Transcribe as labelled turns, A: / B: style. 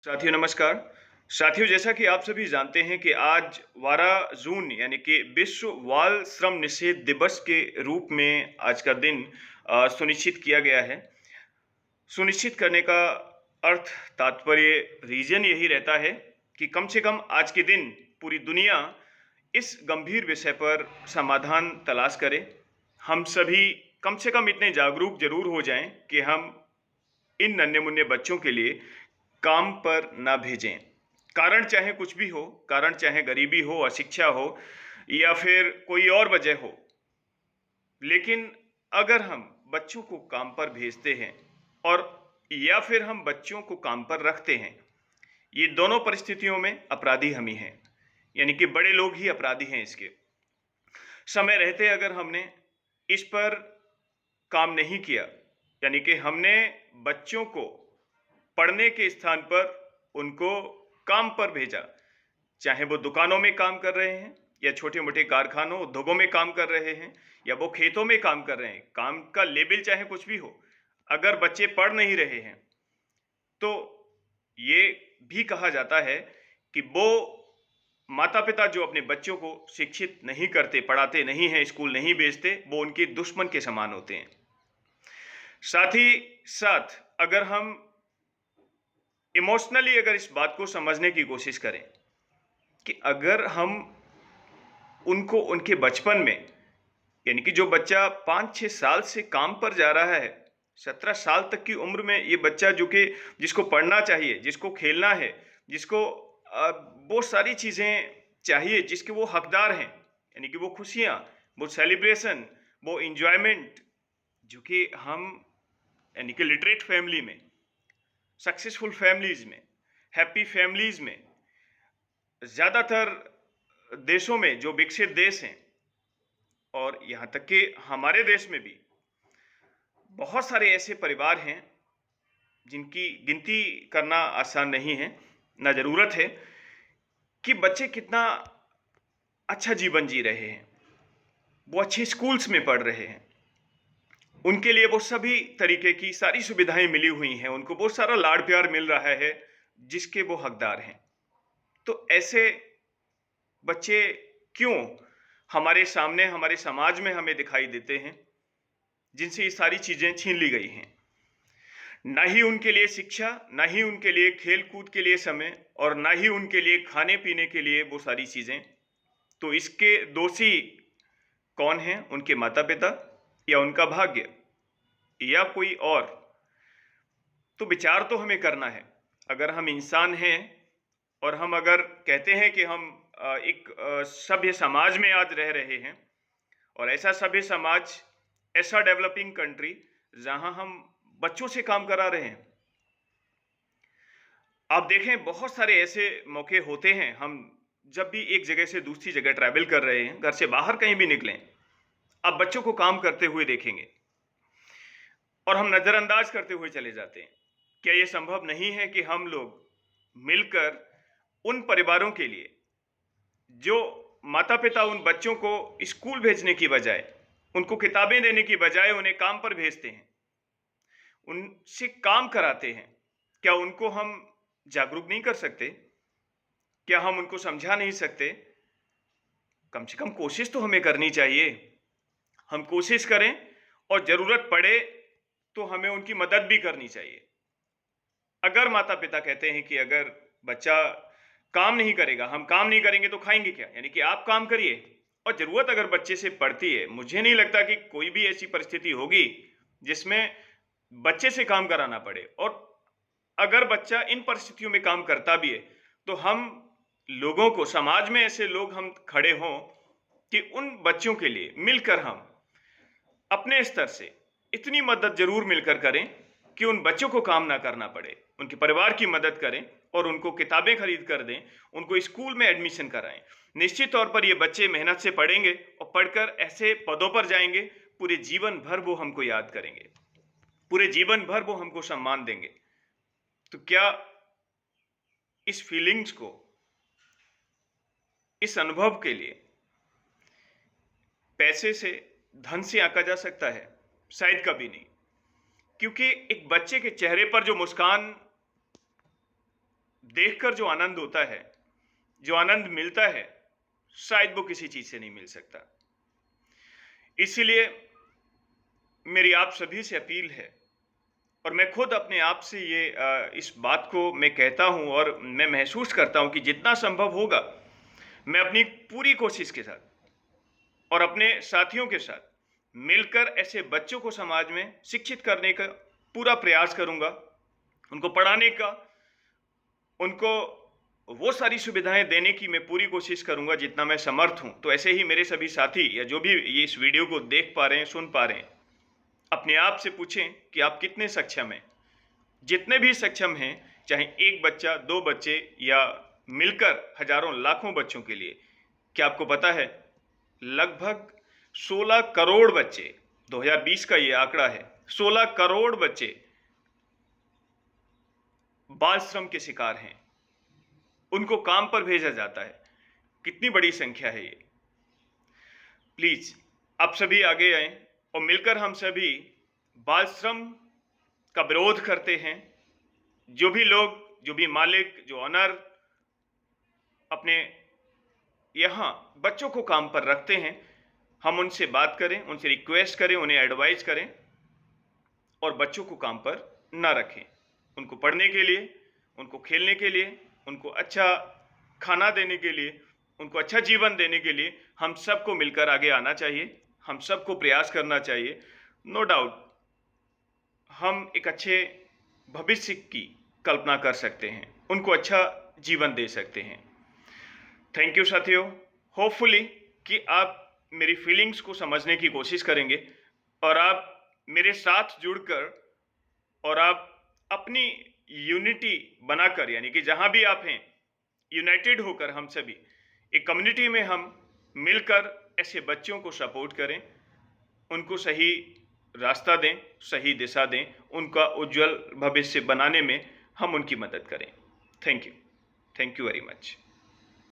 A: साथियों नमस्कार। साथियों जैसा कि आप सभी जानते हैं कि आज 12 जून यानी कि विश्व बाल श्रम निषेध दिवस के रूप में आज का दिन सुनिश्चित किया गया है। सुनिश्चित करने का अर्थ तात्पर्य रीजन यही रहता है कि कम से कम आज के दिन पूरी दुनिया इस गंभीर विषय पर समाधान तलाश करे। हम सभी कम से कम इतने जागरूक जरूर हो जाएं कि हम इन नन्हे-मुन्ने बच्चों के लिए काम पर ना भेजें। कारण चाहे कुछ भी हो, कारण चाहे गरीबी हो, अशिक्षा हो या फिर कोई और वजह हो, लेकिन अगर हम बच्चों को काम पर भेजते हैं और या फिर हम बच्चों को काम पर रखते हैं, ये दोनों परिस्थितियों में अपराधी हम ही हैं। यानी कि बड़े लोग ही अपराधी हैं इसके। समय रहते अगर हमने इस पर काम नहीं किया, यानी कि हमने बच्चों को पढ़ने के स्थान पर उनको काम पर भेजा, चाहे वो दुकानों में काम कर रहे हैं या छोटे-मोटे कारखानों, उद्योगों में काम कर रहे हैं या वो खेतों में काम कर रहे हैं, काम का लेवल चाहे कुछ भी हो, अगर बच्चे पढ़ नहीं रहे हैं, तो ये भी कहा जाता है कि वो माता-पिता जो अपने बच्चों को शिक्षित नहीं करते, पढ़ाते नहीं हैं, स्कूल नहीं भेजते, वो उनके दुश्मन के समान होते हैं। साथ ही साथ अगर हम इमोशनली अगर इस बात को समझने की कोशिश करें कि अगर हम उनको उनके बचपन में, यानी कि जो बच्चा 5-6 साल से काम पर जा रहा है, 17 साल तक की उम्र में ये बच्चा जो कि जिसको पढ़ना चाहिए, जिसको खेलना है, जिसको वो सारी चीज़ें चाहिए जिसके वो हकदार हैं, यानी कि वो खुशियाँ, वो सेलिब्रेशन, वो एन्जॉयमेंट जो कि हम यानी कि लिटरेट फैमिली में, सक्सेसफुल फैमिलीज़ में, हैप्पी फैमिलीज़ में, ज़्यादातर देशों में जो विकसित देश हैं और यहाँ तक कि हमारे देश में भी बहुत सारे ऐसे परिवार हैं जिनकी गिनती करना आसान नहीं है, ना ज़रूरत है कि बच्चे कितना अच्छा जीवन जी रहे हैं। वो अच्छे स्कूल्स में पढ़ रहे हैं। उनके लिए वो सभी तरीके की सारी सुविधाएँ मिली हुई हैं, उनको बहुत सारा लाड-प्यार मिल रहा है, जिसके वो हकदार हैं। तो ऐसे बच्चे क्यों हमारे सामने, हमारे समाज में हमें दिखाई देते हैं, जिनसे ये सारी चीज़ें छीन ली गई हैं। ना ही उनके लिए शिक्षा, ना ही उनके लिए खेल-कूद के लिए समय और ना ही उनके लिए खाने-पीने के लिए वो सारी चीज़ें। तो इसके दोषी कौन हैं? उनके माता-पिता या उनका भाग्य या कोई और? तो विचार तो हमें करना है। अगर हम इंसान हैं और हम अगर कहते हैं कि हम एक सभ्य समाज में आज रह रहे हैं और ऐसा सभ्य समाज, ऐसा डेवलपिंग कंट्री जहां हम बच्चों से काम करा रहे हैं। आप देखें बहुत सारे ऐसे मौके होते हैं, हम जब भी एक जगह से दूसरी जगह ट्रैवल कर रहे हैं, घर से बाहर कहीं भी निकलें, आप बच्चों को काम करते हुए देखेंगे और हम नजरअंदाज करते हुए चले जाते हैं। क्या यह संभव नहीं है कि हम लोग मिलकर उन परिवारों के लिए जो माता-पिता उन बच्चों को स्कूल भेजने की बजाय, उनको किताबें देने की बजाय उन्हें काम पर भेजते हैं, उनसे काम कराते हैं, क्या उनको हम जागरूक नहीं कर सकते? क्या हम उनको समझा नहीं सकते? कम से कम कोशिश तो हमें करनी चाहिए। हम कोशिश करें और ज़रूरत पड़े तो हमें उनकी मदद भी करनी चाहिए। अगर माता-पिता कहते हैं कि अगर बच्चा काम नहीं करेगा, हम काम नहीं करेंगे तो खाएँगे क्या? यानी कि आप काम करिए और ज़रूरत अगर बच्चे से पड़ती है, मुझे नहीं लगता कि कोई भी ऐसी परिस्थिति होगी जिसमें बच्चे से काम कराना पड़े। और अगर बच्चा इन परिस्थितियों में काम करता भी है, तो हम लोगों को, समाज में ऐसे लोग हम खड़े हों कि उन बच्चों के लिए मिलकर हम अपने स्तर से इतनी मदद ज़रूर मिलकर करें कि उन बच्चों को काम ना करना पड़े, उनके परिवार की मदद करें और उनको किताबें खरीद कर दें, उनको स्कूल में एडमिशन कराएं। निश्चित तौर पर ये बच्चे मेहनत से पढ़ेंगे और पढ़कर ऐसे पदों पर जाएंगे, पूरे जीवन भर वो हमको याद करेंगे, पूरे जीवन भर वो हमको सम्मान देंगे। तो क्या इस फीलिंग्स को, इस अनुभव के लिए पैसे से, धन से आंका जा सकता है? शायद कभी नहीं। क्योंकि एक बच्चे के चेहरे पर जो मुस्कान देखकर जो आनंद होता है, जो आनंद मिलता है, शायद वो किसी चीज से नहीं मिल सकता। इसीलिए मेरी आप सभी से अपील है, और मैं खुद अपने आप से इस बात को मैं कहता हूं और मैं महसूस करता हूं कि जितना संभव होगा मैं अपनी पूरी कोशिश के साथ और अपने साथियों के साथ मिलकर ऐसे बच्चों को समाज में शिक्षित करने का पूरा प्रयास करूंगा, उनको पढ़ाने का, उनको वो सारी सुविधाएं देने की मैं पूरी कोशिश करूंगा जितना मैं समर्थ हूं। तो ऐसे ही मेरे सभी साथी या जो भी ये इस वीडियो को देख पा रहे हैं, सुन पा रहे हैं, अपने आप से पूछें कि आप कितने सक्षम हैं। जितने भी सक्षम हैं, चाहे एक बच्चा, दो बच्चे या मिलकर हजारों लाखों बच्चों के लिए, क्या आपको पता है लगभग 16 करोड़ बच्चे, 2020 का ये आंकड़ा है, 16 करोड़ बच्चे बाल श्रम के शिकार हैं। उनको काम पर भेजा जाता है। कितनी बड़ी संख्या है ये। प्लीज आप सभी आगे आए और मिलकर हम सभी बाल श्रम का विरोध करते हैं। जो भी लोग, जो भी मालिक, जो ऑनर अपने यहाँ बच्चों को काम पर रखते हैं, हम उनसे बात करें, उनसे रिक्वेस्ट करें, उन्हें एडवाइस करें और बच्चों को काम पर ना रखें। उनको पढ़ने के लिए, उनको खेलने के लिए, उनको अच्छा खाना देने के लिए, उनको अच्छा जीवन देने के लिए हम सबको मिलकर आगे आना चाहिए। हम सबको प्रयास करना चाहिए। नो डाउट हम एक अच्छे भविष्य की कल्पना कर सकते हैं, उनको अच्छा जीवन दे सकते हैं। थैंक यू साथियों। होपफुली कि आप मेरी फीलिंग्स को समझने की कोशिश करेंगे और आप मेरे साथ जुड़कर और आप अपनी यूनिटी बनाकर, यानी कि जहां भी आप हैं, यूनाइटेड होकर हम सभी एक कम्युनिटी में हम मिलकर ऐसे बच्चों को सपोर्ट करें, उनको सही रास्ता दें, सही दिशा दें, उनका उज्जवल भविष्य बनाने में हम उनकी मदद करें। Thank you very much.